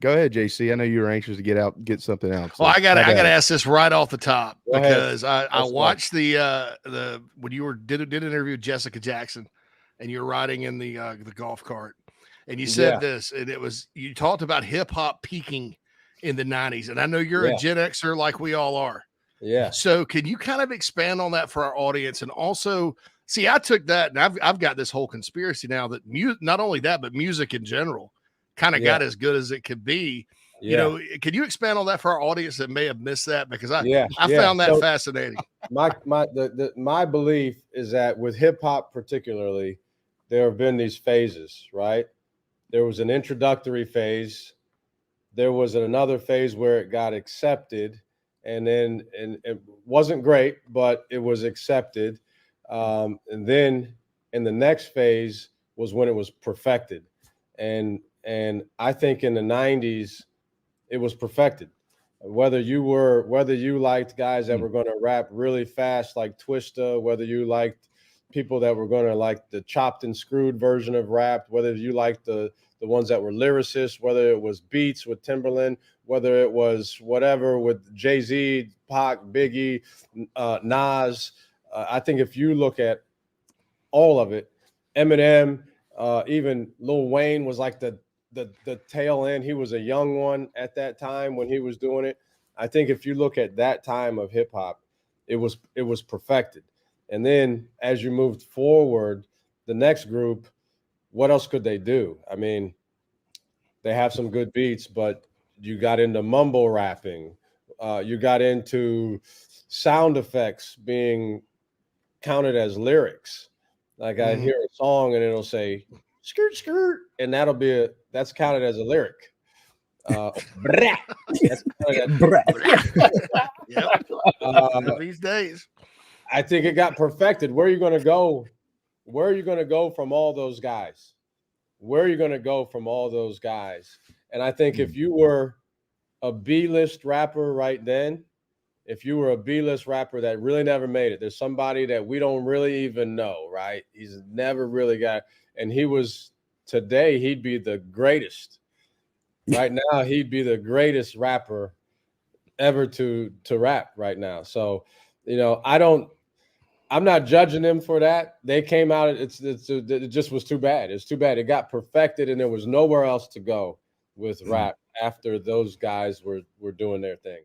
Go ahead, JC. I know you were anxious to get something out. So well, I got to ask this right off the top because I watched the when you did an interview with Jessica Jackson, and you're riding in the golf cart, and you said this, and you talked about hip hop peaking in the 90s, and I know you're a Gen Xer like we all are. Yeah. So can you kind of expand on that for our audience, and also see, I took that, and I've got this whole conspiracy now that not only that, but music in general kind of got as good as it could be. You know, can you expand on that for our audience that may have missed that? Because I found that fascinating. My belief is that with hip hop particularly, there have been these phases, right? There was an introductory phase. There was another phase where it got accepted, and it wasn't great, but it was accepted. And then in the next phase was when it was perfected. And I think in the 90s, it was perfected. Whether you liked guys that were going to rap really fast like Twista, whether you liked people that were going to like the chopped and screwed version of rap, whether you liked the ones that were lyricists, whether it was beats with Timberland, whether it was whatever with Jay-Z, Pac, Biggie, Nas. I think if you look at all of it, Eminem, even Lil Wayne was like the tail end. He was a young one at that time when he was doing it. I think if you look at that time of hip hop, it was perfected. And then as you moved forward, the next group, what else could they do? I mean, they have some good beats, but you got into mumble rapping. You got into sound effects being counted as lyrics. Like I hear a song and it'll say skirt, skirt, and that's counted as a lyric. These days, I think it got perfected. Where are you going to go? Where are you going to go from all those guys? Where are you going to go from all those guys? And I think if you were a B-list rapper right then, if you were a B-list rapper that really never made it, there's somebody that we don't really even know, right? He's never really got, and today he'd be the greatest. Right now, he'd be the greatest rapper ever to rap right now. So, you know, I'm not judging them for that. They came out, it just was too bad. It's too bad. It got perfected and there was nowhere else to go with rap after those guys were doing their thing.